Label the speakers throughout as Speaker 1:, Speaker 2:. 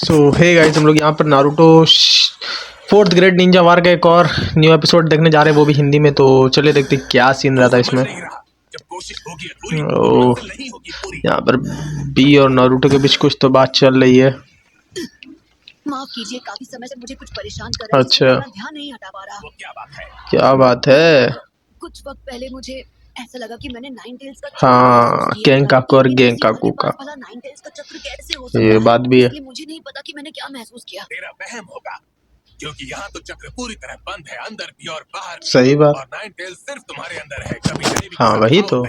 Speaker 1: सो hey guys, हम लोग यहाँ पर नारुतो फोर्थ ग्रेड निंजा वार का एक और न्यू एपिसोड देखने जा रहे हैं, वो भी हिंदी में। तो चलिए देखते हैं क्या सीन रहा था इसमें। ओह, यहाँ पर बी और नारुतो के बीच कुछ तो बात चल रही है।
Speaker 2: माफ कीजिए, काफी समय से मुझे कुछ परेशान कर रहा है।
Speaker 1: अच्छा,
Speaker 2: ध्यान नहीं हटा पा रहा।
Speaker 1: क्या बात है?
Speaker 2: कुछ वक्त पहले मुझे ऐसा लगा कि मैंने नाइन टेल्स का
Speaker 1: हाँ, गेंकाकू और गेंकाकू का
Speaker 2: नाइन टेल्स का चक्र कैसे हो सकता है?
Speaker 1: ये बात भी है।
Speaker 2: मुझे नहीं पता कि मैंने क्या महसूस किया।
Speaker 3: तेरा वहम होगा, क्योंकि यहाँ तो चक्र पूरी तरह बंद है, अंदर भी और बाहर भी।
Speaker 1: सही बात।
Speaker 3: और नाइन टेल्स सिर्फ तुम्हारे अंदर है। कभी
Speaker 1: हाँ वही तो,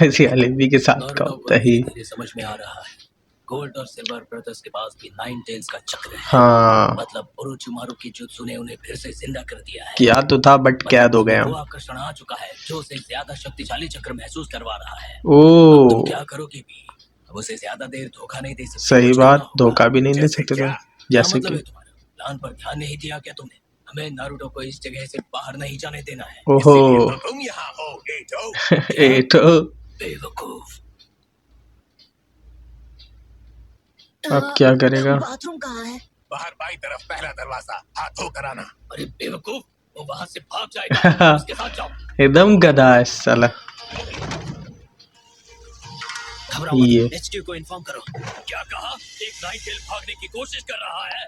Speaker 1: ऐसी अलीबी के साथ का होता ही।
Speaker 4: समझ में आ रहा है, गोल्ड और सिल्वर ब्रदर्स के पास भी नाइन टेल्स का चक्र है।
Speaker 1: हाँ,
Speaker 4: मतलब ओरोचिमारू की जुत्सु ने उन्हें फिर से जिंदा कर दिया है।
Speaker 1: किया तो था बट कैद हो गया।
Speaker 4: वो आकर्षण आ चुका है जो उसे ज्यादा शक्तिशाली चक्र महसूस करवा रहा है।
Speaker 1: ओ,
Speaker 4: तुम क्या करोगे भी? अब उसे ज्यादा देर धोखा नहीं दे सकते।
Speaker 1: सही बात, धोखा भी नहीं दे सकते तुम। जैसे
Speaker 4: मतलब
Speaker 1: कि
Speaker 4: तुम्हारा प्लान पर ध्यान नहीं दिया क्या तुमने? हमें नारुतो को इस जगह से बाहर नहीं जाने देना है।
Speaker 1: ओहो
Speaker 3: तो तुम यहाँ हो, एटो।
Speaker 1: एटो,
Speaker 4: बेवकूफ।
Speaker 1: अब क्या करेगा?
Speaker 2: बाथरूम कहाँ है?
Speaker 3: बाहर बाई तरफ पहला दरवाजा, हाथ धो कर आना।
Speaker 4: अरे बेवकूफ, वो वहाँ से भाग जाएगा। उसके साथ जाओ।
Speaker 1: एकदम गधा है साला ये।
Speaker 4: HQ को इन्फॉर्म करो। क्या कहा? एक नाइन टेल भागने की कोशिश कर रहा है।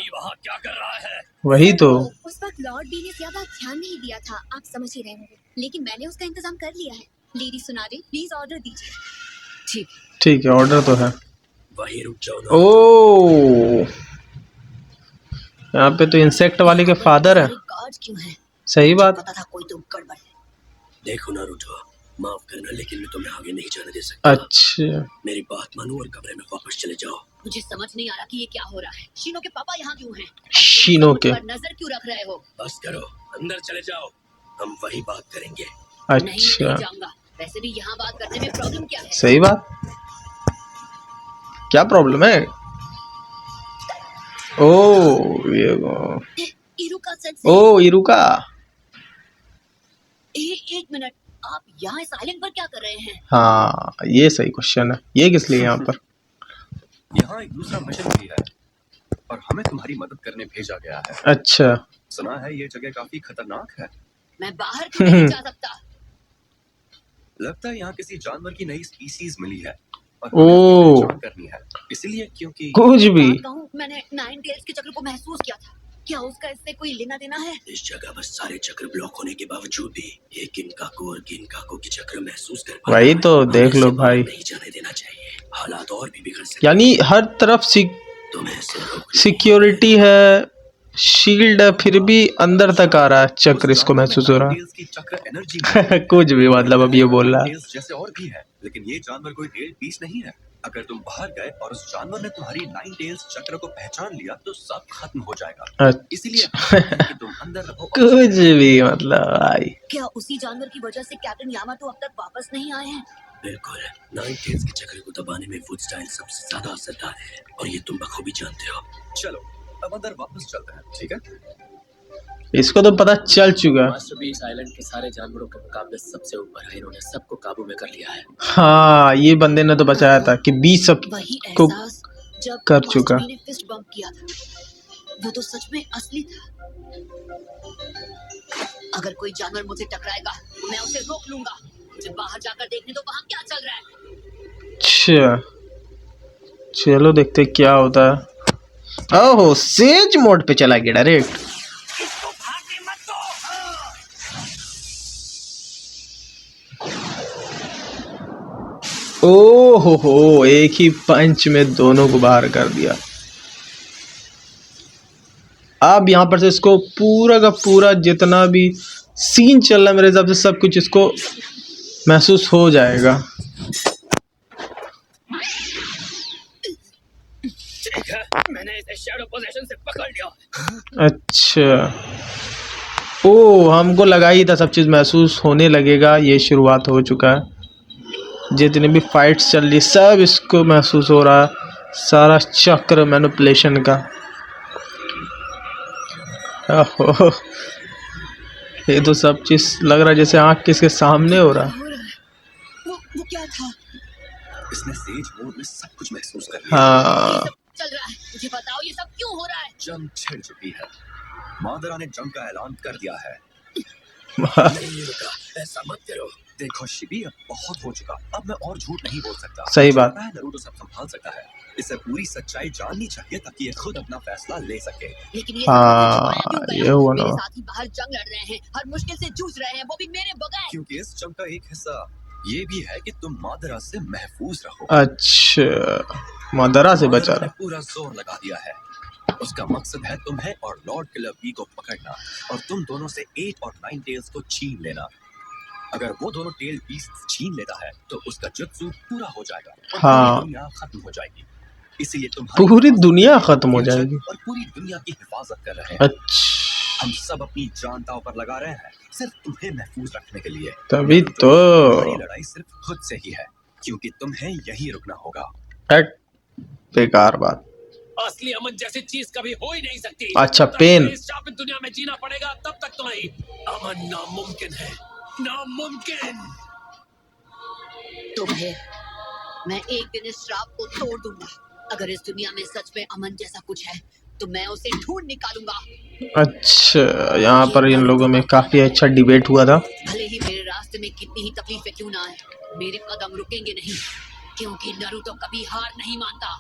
Speaker 4: वहाँ क्या कर रहा है?
Speaker 1: वही तो।
Speaker 2: उस वक्त लॉर्ड बी ने ज्यादा ध्यान नहीं दिया था, आप समझ ही रहे होंगे, लेकिन मैंने उसका इंतजाम कर लिया है। लेडी सुनारे, प्लीज ऑर्डर दीजिए।
Speaker 1: ठीक है, ऑर्डर तो है।
Speaker 4: वही रुक जाओ।
Speaker 1: ओ, यहाँ पे तो इंसेक्ट वाले के फादर है।
Speaker 2: क्यों है?
Speaker 1: सही बात।
Speaker 2: पता था कोई तो गड़बड़ है।
Speaker 4: देखो नारुतो, माफ करना लेकिन मैं तुम्हें आगे नहीं जाने दे सकता।
Speaker 1: अच्छा,
Speaker 4: मेरी बात मानो और कमरे में वापस चले जाओ।
Speaker 2: मुझे समझ नहीं आ रहा कि ये क्या हो रहा है। शीनो के पापा यहाँ क्यों हैं?
Speaker 1: शीनो के
Speaker 2: नजर क्यों रख रहे हो?
Speaker 4: बस करो, अंदर चले जाओ, हम वही बात करेंगे।
Speaker 1: अच्छा,
Speaker 2: नहीं जाऊंगा। वैसे भी यहाँ बात करने में प्रॉब्लम क्या है?
Speaker 1: सही बात, क्या प्रॉब्लम है? ओ ये
Speaker 2: इरुका सेंसेई।
Speaker 1: ओ इरुका,
Speaker 2: एक मिनट, आप यहाँ इस आइलैंड पर क्या कर रहे हैं?
Speaker 1: हाँ ये सही क्वेश्चन है। ये किस लिए यहाँ पर?
Speaker 5: यहाँ एक दूसरा मिशन भी है और हमें तुम्हारी मदद करने भेजा गया है।
Speaker 1: अच्छा,
Speaker 5: सुना है ये जगह काफी खतरनाक है।
Speaker 2: मैं बाहर क्यों नहीं जा सकता?
Speaker 5: लगता है यहाँ किसी जानवर की नई स्पीसीज मिली है और
Speaker 1: ओ।
Speaker 5: हमें उसकी पहचान करनी है। इसलिए क्योंकि
Speaker 1: कुछ भी।
Speaker 2: मैंने नाइन टेल्स के चक्र को महसूस किया था। क्या उसका इससे कोई लेना देना है?
Speaker 4: इस जगह पर सारे चक्र ब्लॉक होने के बावजूद भी एक गिनकाको और गिनकाको की चक्र महसूस कर पा रहा है।
Speaker 1: वही तो देख लो भाई,
Speaker 4: नहीं जाने देना चाहिए, हालात और भी बिगड़ सकते।
Speaker 1: यानी हर तरफ
Speaker 4: तुम्हें
Speaker 1: सिक्योरिटी है, शील्ड है, फिर भी अंदर तक आ रहा है चक्र, इसको महसूस हो रहा
Speaker 5: टेल्स की चक्र एनर्जी
Speaker 1: है। कुछ भी मतलब अब ये बोल रहा है।
Speaker 5: टेल्स जैसे और भी है, लेकिन ये जानवर कोई टेल पीस नहीं है। अगर तुम बाहर गए और उस जानवर ने तुम्हारी नाइन टेल्स चक्र को पहचान लिया तो सब खत्म हो जाएगा। इसीलिए कि तुम अंदर रहो।
Speaker 1: कुछ भी मतलब भाई।
Speaker 2: क्या उसी जानवर की वजह से कैप्टन यामाटो अब तक वापस नहीं आए हैं?
Speaker 4: बिल्कुल, नाइन टेल्स के चक्र को दबाने में वुड स्टाइल सबसे ज्यादा असरदार है और ये तुम बखूबी जानते हो।
Speaker 5: चलो अब अंदर वापस चलते हैं, ठीक है?
Speaker 1: इसको तो पता चल चुका।
Speaker 4: मास्टर बी इस आइलैंड के सारे जानवरों के मुकाबले सबसे ऊपर है। इन्होंने सबको काबू में कर लिया है।
Speaker 1: हाँ, ये बंदे ने तो बचाया था कि 20 सब
Speaker 2: वही
Speaker 1: को
Speaker 2: एहसास जब
Speaker 1: कर चुका।
Speaker 2: मास्टर बी ने फिस्ट बम्प किया था, वो तो सच में असली था। अगर कोई जानवर मुझे टकराएगा, मैं उसे रोक लूंगा। मुझे बाहर जाकर देखने दो वहाँ क्या चल रहा है।
Speaker 1: अच्छा, चलो देखते क्या होता है। ओहो, सेज मोड पे चला गया डायरेक्ट। ओ हो, एक ही पंच में दोनों को बाहर कर दिया। अब यहाँ पर से इसको पूरा का पूरा जितना भी सीन चल रहा है मेरे हिसाब से सब कुछ इसको महसूस हो जाएगा।
Speaker 4: ठीक है, मैंने इसे शैडो पोजीशन से पकड़ लिया।
Speaker 1: अच्छा, ओ हमको लगा ही था सब चीज़ महसूस होने लगेगा। ये शुरुआत हो चुका है। जितनी भी फाइट्स चल रही सब इसको महसूस हो रहा है, सारा चक्र मैनिपुलेशन का। ओहो, ये तो सब चीज लग रहा है जैसे आँख किसके सामने हो रहा है।
Speaker 2: वो क्या था?
Speaker 5: इसने सेज मोड में सब कुछ महसूस कर लिया।
Speaker 1: हाँ,
Speaker 2: चल रहा है, मुझे
Speaker 5: छिड़ चुकी है। मादरा ने जंग का ऐलान कर दिया है।
Speaker 4: नहीं रुका, ऐसा मत करो।
Speaker 5: देखो शिबी, अब बहुत हो चुका। अब मैं और झूठ नहीं बोल सकता।
Speaker 1: सही बात।
Speaker 5: मुझे पता है नारुतो सब संभाल सकता है। इसे पूरी सच्चाई जाननी चाहिए ताकि ये खुद अपना फैसला ले सके।
Speaker 2: लेकिन ये
Speaker 1: हाँ, ये हुआ ना।
Speaker 2: मेरे साथी बाहर जंग लड़ रहे हैं, हर मुश्किल से जूझ रहे हैं, वो भी मेरे बगैर।
Speaker 5: क्योंकि इस जंग का एक हिस्सा ये भी है कि तुम मादरा से महफूज रहो।
Speaker 1: अच्छा, मादरा से बचा
Speaker 5: मादरा ने
Speaker 1: रहा।
Speaker 5: पूरा जोर लगा दिया है। उसका मकसद है तुम्हें और लॉर्ड किलर बी को पकड़ना और तुम दोनों से 8 और 9 टेल्स को छीन लेना। अगर वो दोनों टेल बीस्ट छीन लेता है तो उसका जुत्सु पूरा हो जाएगा और
Speaker 1: हाँ।
Speaker 5: पूरी दुनिया खत्म हो जाएगी। इसीलिए तुम
Speaker 1: पूरी दुनिया खत्म हो जाएगी
Speaker 5: और पूरी दुनिया की हिफाजत कर रहे हैं।
Speaker 1: अच्छा,
Speaker 5: हम सब अपनी जान दांव पर लगा रहे हैं सिर्फ तुम्हें महफूज रखने के लिए।
Speaker 1: तभी तो।
Speaker 5: तुम्हारी लड़ाई सिर्फ खुद से ही है क्योंकि तुम्हें यही रुकना होगा।
Speaker 1: हट, बेकार बात।
Speaker 4: असली अमन जैसी चीज कभी हो ही नहीं सकती।
Speaker 1: अच्छा,
Speaker 4: जब तक
Speaker 1: पेन।
Speaker 4: तुम्हें इस शापित दुनिया में जीना पड़ेगा तब तक तो नहीं। अमन नामुमकिन है, नामुमकिन।
Speaker 2: तुम्हें मैं एक दिन इस श्राप को तोड़ दूंगा। अगर इस दुनिया में सच में अमन जैसा कुछ है तो मैं उसे ढूंढ निकालूंगा।
Speaker 1: अच्छा, यहाँ पर इन लोगों में काफी अच्छा डिबेट हुआ था।
Speaker 2: भले ही मेरे रास्ते में कितनी ही तकलीफें क्यों ना आए, मेरे कदम रुकेंगे नहीं क्योंकि नारुतो कभी हार नहीं मानता।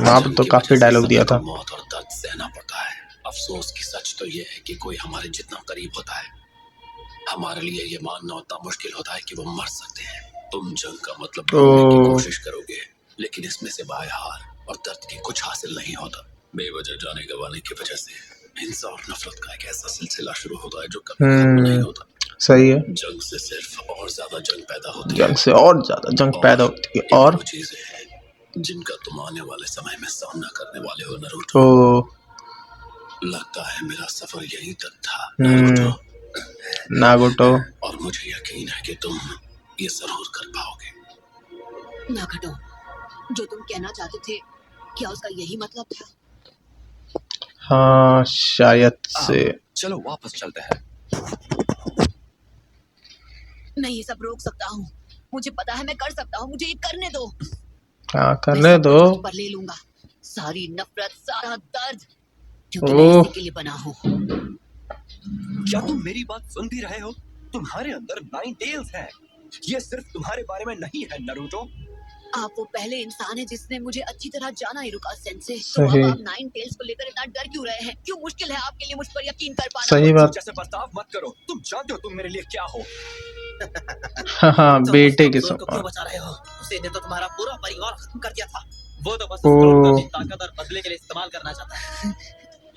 Speaker 1: वहाँ पर तो काफी डायलॉग दिया था।
Speaker 4: मौत और दर्द सहना पड़ता है। अफसोस की सच तो ये है कि कोई हमारे जितना करीब होता है, हमारे लिए ये मानना उतना मुश्किल होता है कि वो मर सकते हैं। तुम जंग का मतलब ढूंढने की कोशिश करोगे, लेकिन इसमें से बाय हार और दर्द की कुछ हासिल नहीं होता। बेवजह जाने गंवाने की वजह से हिंसा और नफरत का एक ऐसा सिलसिला शुरू होता है जो कभी खत्म नहीं होता।
Speaker 1: सही है।
Speaker 4: जंग से सिर्फ और ज्यादा जंग पैदा होती है।
Speaker 1: जंग से और ज्यादा जंग पैदा होती है। और
Speaker 4: वो चीजें हैं जिनका तुम आने वाले समय में सामना करने वाले हो नारुतो।
Speaker 1: तो
Speaker 4: लगता है मेरा सफर यहीं तक था नारुतो।
Speaker 1: नागोटो।
Speaker 4: और मुझे यकीन है कि तुम ये जरूर कर पाओगे।
Speaker 2: नागोटो, जो तुम कहना चाहते थे क्या उसका यही मतलब था?
Speaker 1: हाँ, शायद से।
Speaker 5: चलो वापस चलते हैं।
Speaker 2: मैं ये सब रोक सकता हूँ, मुझे पता है मैं कर सकता हूँ, मुझे ये करने दो।
Speaker 1: हाँ, करने दो।
Speaker 2: मैं पर ले लूंगा सारी नफरत, सारा दर्द, क्योंकि मैं इसी के लिए बना हूँ।
Speaker 5: क्या तुम मेरी बात सुन भी रहे हो? तुम्हारे अंदर 9 टेल्स है। ये सिर्फ तुम्हारे बारे में नहीं है नारुतो।
Speaker 2: आप वो पहले इंसान है जिसने मुझे अच्छी तरह जाना हिरुका सेंसे। तो
Speaker 1: सही।
Speaker 2: अब आप 9 टेल्स को लेकर इतना डर क्यों रहे हैं? क्यों मुश्किल है आपके लिए मुझ पर यकीन कर पाना?
Speaker 1: सही बात।
Speaker 5: जैसे बर्ताव मत करो। तुम जानते हो तुम मेरे लिए क्या हो।
Speaker 1: हाँ, बेटे के
Speaker 6: को क्यों
Speaker 1: समान।
Speaker 6: बचा रहे हो? उसे ने तो तुम्हारा पूरा परिवार खत्म कर दिया था। वो तो बस
Speaker 1: ओ।
Speaker 6: उस क्रोध को अपनी ताकत और बदले के लिए इस्तेमाल करना चाहता है।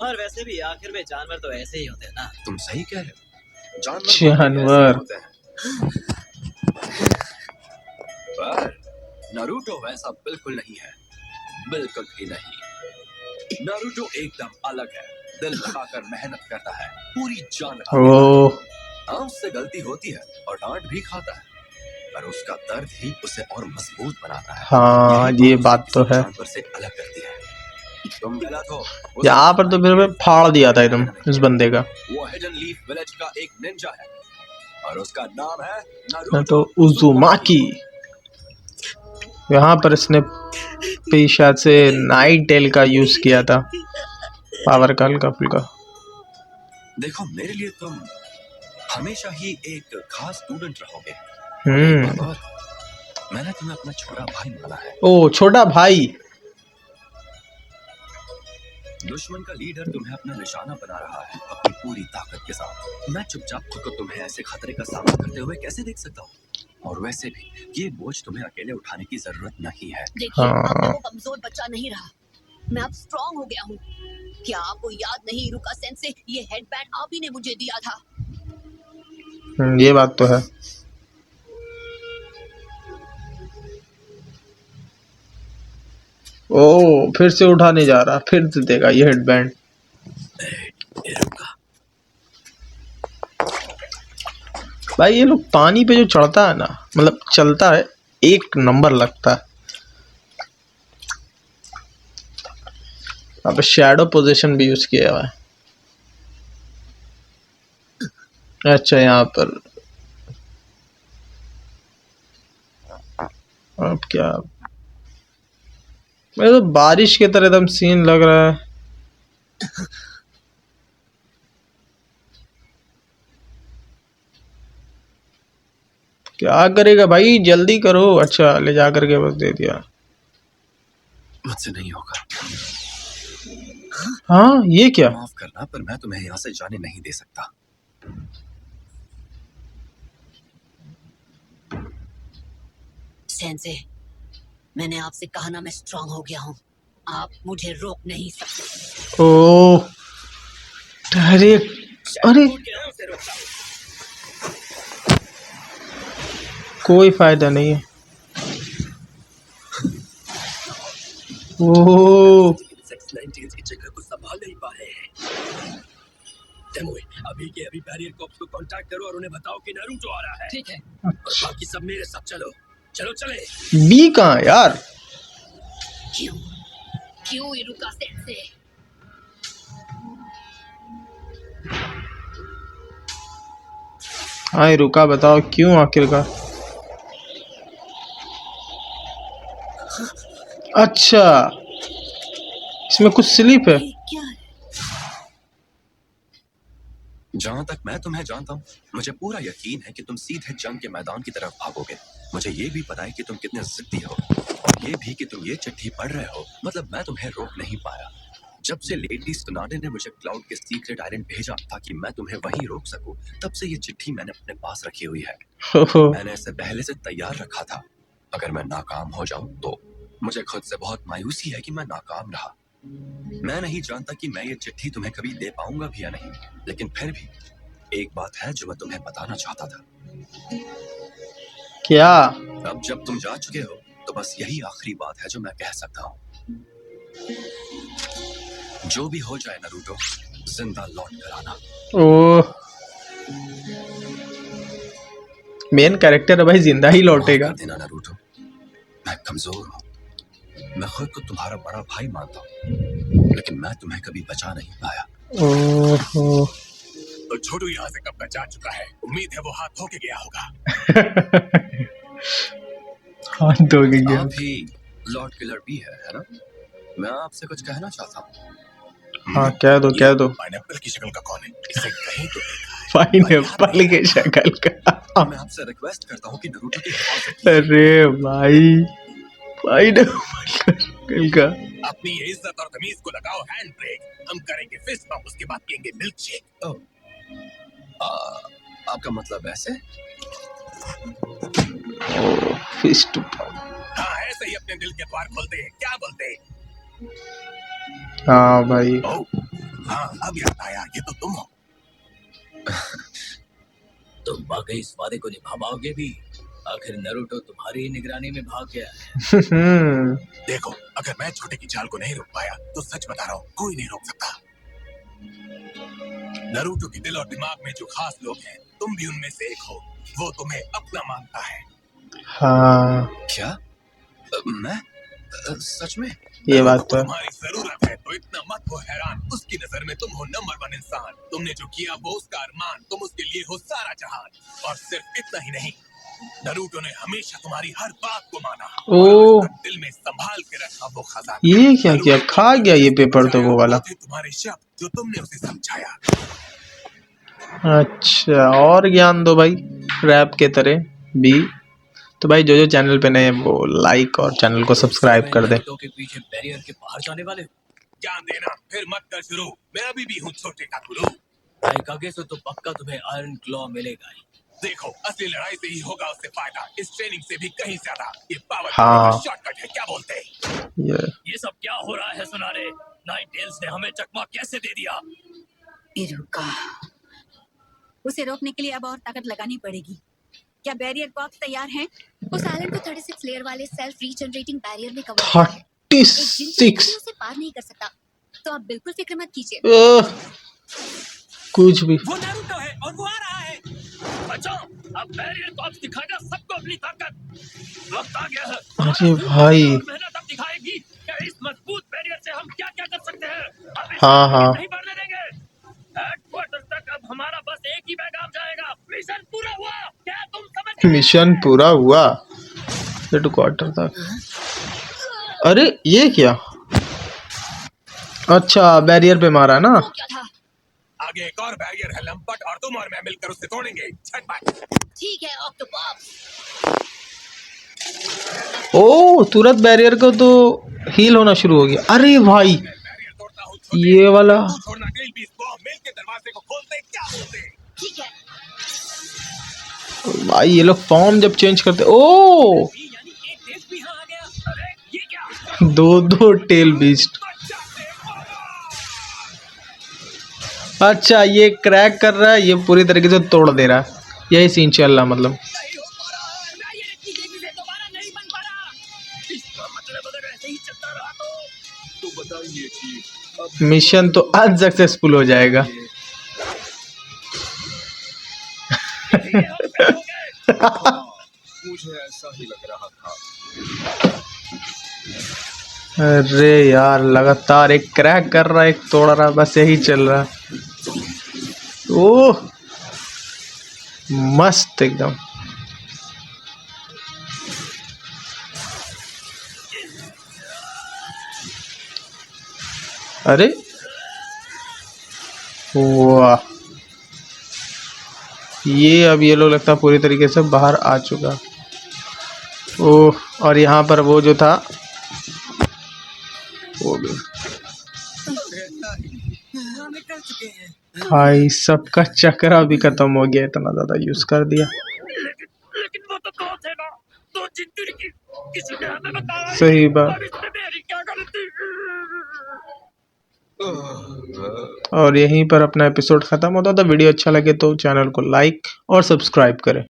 Speaker 6: और वैसे भी आखिर में जानवर तो ऐसे ही होते हैं ना।
Speaker 5: तुम सही कह रहे हो। जानवर
Speaker 1: जानवर
Speaker 5: होते हैं। पर नारुतो वैसा बिल्कुल नहीं है, बिल्कुल भी नहीं। नारुतो एकदम अलग है। दिल लगाकर मेहनत करता है, पूरी जान लगाता है।
Speaker 1: ओ,
Speaker 5: हाँ, उससे गलती होती है और डांट भी खाता है, पर उसका दर्द ही उसे और मजबूत बनाता है।
Speaker 1: हाँ,
Speaker 5: यही
Speaker 1: ये
Speaker 5: उसे
Speaker 1: बात तो
Speaker 5: किसी
Speaker 1: है।
Speaker 5: जानवर से अलग करती है। तुम गलत हो।
Speaker 1: यहाँ पर तो फिर मैं फाड़ दिया था एकदम इस बंदे का।
Speaker 5: वो हिडन लीफ विलेज का एक निंजा है और उसका नाम है
Speaker 1: तो
Speaker 5: नारुतो
Speaker 1: उजुमाकी। यहाँ पर इसने पेशा से नाइट टेल का यूज किया था, पावर का हल्का फुल्का।
Speaker 5: देखो, मेरे लिए तुम हमेशा ही एक खास स्टूडेंट रहोगे। और मैंने तुम्हें अपना छोटा भाई माना है।
Speaker 1: ओ, छोटा भाई।
Speaker 5: दुश्मन का लीडर तुम्हें अपना निशाना बना रहा है अपनी पूरी ताकत के साथ। मैं चुपचाप खुद को तुम्हें ऐसे खतरे का सामना करते हुए कैसे देख सकता हूँ? और वैसे भी ये बोझ तुम्हें अकेले उठाने की जरूरत नहीं है।
Speaker 2: देखिए,
Speaker 1: हाँ।
Speaker 2: अब मैं वो कमजोर बच्चा नहीं रहा, मैं अब स्ट्रांग हो गया हूँ। क्या आपको याद नहीं हिरुका सेंसे, ये हेडबैंड आप ही ने मुझे दिया था।
Speaker 1: ये बात तो है। ओ, फिर से उठाने जा रहा, फिर से देगा ये हेडबैंड। भाई ये लोग पानी पे जो चढ़ता है ना, मतलब चलता है, एक नंबर लगता है। अब शैडो पोजीशन भी यूज किया हुआ है। अच्छा, यहाँ पर अब क्या, मेरे तो बारिश की तरह एकदम सीन लग रहा है। क्या करेगा भाई, जल्दी करो। अच्छा, ले जा करके बस दे दिया।
Speaker 5: मुझसे नहीं होगा।
Speaker 1: हाँ, ये क्या?
Speaker 5: माफ करना, पर मैं तुम्हें यहाँ से जाने नहीं दे सकता।
Speaker 7: सेंसे, मैंने आपसे कहा ना, मैं स्ट्रांग हो गया हूँ। आप मुझे रोक नहीं सकते।
Speaker 1: ओ डायरेक्ट, अरे कोई फायदा नहीं है। ओ
Speaker 5: की जगह को संभाल नहीं पा रहे हैं। डेमोए, अभी के अभी बैरियर कॉप्स को कांटेक्ट करो और उन्हें बताओ कि नारुतो आ रहा है।
Speaker 7: ठीक है।
Speaker 5: और बाकी सब मेरे साथ चलो। चलो चले।
Speaker 1: बी कहाँ यार?
Speaker 7: क्यों क्यों इरुका सेंसे?
Speaker 1: हाँ रुका, बताओ क्यों आखिरकार? अच्छा, इसमें कुछ स्लिप है।
Speaker 7: ये क्या है?
Speaker 5: जहाँ तक मैं तुम्हें जानता हूँ, मुझे पूरा यकीन है कि तुम सीधे जंग के मैदान की तरफ भागोगे। मुझे ये भी पता है कि तुम कितने जिद्दी हो, और ये भी कि तुम ये चिट्ठी पढ़ रहे हो। मतलब मैं तुम्हें रोक नहीं पाया। जब से लेडी सुनाने ने मुझे क्लाउड के सीक्रेट आइलैंड भेजा ताकि मैं तुम्हें वहीं रोक सकूं, तब से ये चिट्ठी मैंने अपने पास रखी हुई है। मैंने इसे पहले से तैयार रखा था। अगर मैं नाकाम हो जाऊं तो मुझे खुद से बहुत मायूसी है कि मैं नाकाम रहा। मैं नहीं जानता कि मैं ये चिट्ठी तुम्हें कभी दे पाऊंगा भी या नहीं, लेकिन फिर भी एक बात है जो मैं तुम्हें बताना चाहता था।
Speaker 1: क्या?
Speaker 5: अब जब तुम जा चुके हो तो बस यही आखिरी बात है जो मैं कह सकता हूँ। जो भी हो जाए नारुतो, जिंदा लौट कर आना।
Speaker 1: ओ मेन कैरेक्टर भाई जिंदा ही लौटेगा।
Speaker 5: माफ कर देना नारुतो, मैं कमजोर हूँ। मैं खुद को तुम्हारा बड़ा भाई मानता हूँ, लेकिन मैं तुम्हें कभी बचा नहीं पाया।
Speaker 1: ओहो
Speaker 3: तो छोटू यहाँ से कब का जा चुका है। उम्मीद है वो हाथ धो के गया होगा।
Speaker 1: हाथ धो के गया।
Speaker 5: आप ही लॉर्ड किलर भी है ना? मैं आपसे कुछ कहना चाहता हूँ।
Speaker 1: हाँ कह दो, कह दो।
Speaker 3: पाइनएप्पल की शक्ल का कौन है? इसे कहीं तो देखा है।
Speaker 1: पाइनएप्पल के शक्ल का।
Speaker 5: मैं आपसे रिक्वेस्ट करता हूँ कि नारुतो की हिफाजत कीजिए।
Speaker 1: अरे भाई, पाइनएप्पल का शक्ल का।
Speaker 3: अपनी ये इज्जत और तमीज को लगाओ हैंड ब्रेक। हम करेंगे फिस्ट बम्प, उसके बाद पियेंगे मिल्क शेक।
Speaker 5: आपका मतलब ऐसे?
Speaker 1: फिस्ट।
Speaker 3: हाँ, ऐसे ही अपने दिल के द्वार खोलते हैं। क्या बोलते हैं?
Speaker 1: हाँ भाई।
Speaker 3: हाँ, अब याद आया, ये तो तुम हो।
Speaker 6: तुम वाकई इस वादे को निभा पाओगे भी? आखिर नारुतो तुम्हारी ही निगरानी में भाग गया है।
Speaker 3: देखो, अगर मैं छोटे की चाल को नहीं रोक पाया तो सच बता रहा हूँ, कोई नहीं रोक सकता। नारुतो के दिल और दिमाग में जो खास लोग हैं, तुम भी उनमें से एक हो। वो तुम्हें अपना मानता है।
Speaker 1: हाँ
Speaker 5: क्या? मैं सच में?
Speaker 1: ये बात तो है।
Speaker 3: तुम्हारी जरूरत है तो इतना मत हो हैरान। उसकी नजर में तुम हो नंबर 1 इंसान। तुमने जो किया वो उसका अरमान। तुम उसके लिए हो सारा जहान। और सिर्फ इतना ही नहीं, नारुतो ने हमेशा तुम्हारी हर बात को माना।
Speaker 1: ओ
Speaker 3: दिल में संभाल के रखा वो खजाना।
Speaker 1: ये क्या किया? खा गया ये पेपर तो वो वाला।
Speaker 3: तुम्हारे शब्द जो तुमने उसे समझाया।
Speaker 1: अच्छा, और ज्ञान दो भाई रैप के तरह भी। तो भाई जो चैनल पे नए वो लाइक और चैनल को सब्सक्राइब कर दे।
Speaker 6: के पीछे बैरियर के बाहर जाने वाले
Speaker 3: ज्ञान देना फिर मत कर शुरू। मैं अभी भी हूँ छोटे का गुरु।
Speaker 6: आगे से तो पक्का तुम्हें आयरन क्लॉ मिलेगा ही।
Speaker 3: देखो, असली लड़ाई से ही होगा उससे फायदा। इस ट्रेनिंग से भी कहीं ज्यादा। ये पावर
Speaker 1: हाँ।
Speaker 3: शॉर्टकट है। क्या बोलते हैं?
Speaker 6: ये सब क्या हो रहा है सुनारे? नाइन टेल्स ने हमें चकमा कैसे दे दिया?
Speaker 7: इरुका, उसे रोकने के लिए अब और ताकत लगानी पड़ेगी। क्या बैरियर बॉक्स तैयार हैं?
Speaker 2: उस आइलैंड को 36 लेयर वाले सेल्फ रीजनरेटिंग बैरियर में कवर किया है।
Speaker 1: 36
Speaker 2: उसे पार नहीं कर सकता, तो आप बिल्कुल फिक्र मत कीजिए।
Speaker 1: कुछ भी।
Speaker 6: वो नारुतो है और वो आ रहा है। बचाओ, अब बैरियर बॉक्स दिखाएगा सबको अपनी ताकत। वक्त आ गया है।
Speaker 1: अरे भाई।
Speaker 6: मेहनत अब दिखाएगी कि इस मजबूत बैरियर से हम क्या क्या कर सकते हैं। अब
Speaker 1: हाँ हाँ।
Speaker 6: नहीं बढ़ने देंगे। हेडक्वार्टर तक अब हमारा बस एक ही पैगाम जाएगा। मिशन पूरा हुआ। क्या तुम समझ गए?
Speaker 1: मिशन पूरा हुआ। हेडक्वार्टर तक। अरे ये क्या? अच्छा बैरियर पे मारा ना।
Speaker 2: वो क्या था?
Speaker 3: आगे एक और बैरियर है लंपट, और तुम और मैं मिलकर उससे तोड़ेंगे। झटपट।
Speaker 2: ठीक है ऑक्टोपस।
Speaker 1: ओ तुरंत बैरियर को तो हील होना शुरू हो गया। अरे भाई
Speaker 3: बैरियर तोड़ता हूँ छोटे।
Speaker 1: ये वाला
Speaker 3: तू छोड़ना टेल बीस्ट को, हम मिलके दरवाजे को खोलते, क्या बोलते?
Speaker 2: ठीक है।
Speaker 1: भाई ये लोग फॉर्म जब चेंज करते ओ
Speaker 6: यानी एक देश भी यहाँ आ गया। अरे ये क्या?
Speaker 1: दो टेल बीस्ट। अच्छा ये क्रैक कर रहा है, ये पूरी तरीके से तोड़ दे रहा है। यही सीन चल रहा मतलब।
Speaker 6: नहीं हो पा रहा है। बैरियर इतनी तेजी से दोबारा नहीं बन पा रहा। इसका मतलब अगर ऐसे ही चलता रहा तो
Speaker 5: बताइए कि
Speaker 1: मिशन तो अनसक्सेसफुल हो जाएगा।
Speaker 6: ये हम फेल हो गए।
Speaker 5: मुझे ऐसा ही लग रहा था।
Speaker 1: अरे यार लगातार एक क्रैक कर रहा है, एक तोड़ रहा है, बस यही चल रहा है। ओह मस्त एकदम। अरे वाह ये अब ये लोग लगता है पूरी तरीके से बाहर आ चुका। ओह और यहाँ पर वो जो था वो भी
Speaker 6: हम निकल चुके हैं।
Speaker 1: भाई सबका चक्रा भी खत्म हो गया, इतना ज्यादा यूज कर दिया।
Speaker 6: लेकिन वो तो दो थे ना, दो जिंदगी की। किसी ने हमें बताया ही
Speaker 1: सही
Speaker 6: नहीं।
Speaker 1: बात।
Speaker 6: अब इसमें मेरी क्या गलती?
Speaker 1: और यहीं पर अपना एपिसोड खत्म होता। तो वीडियो अच्छा लगे तो चैनल को लाइक और सब्सक्राइब करें।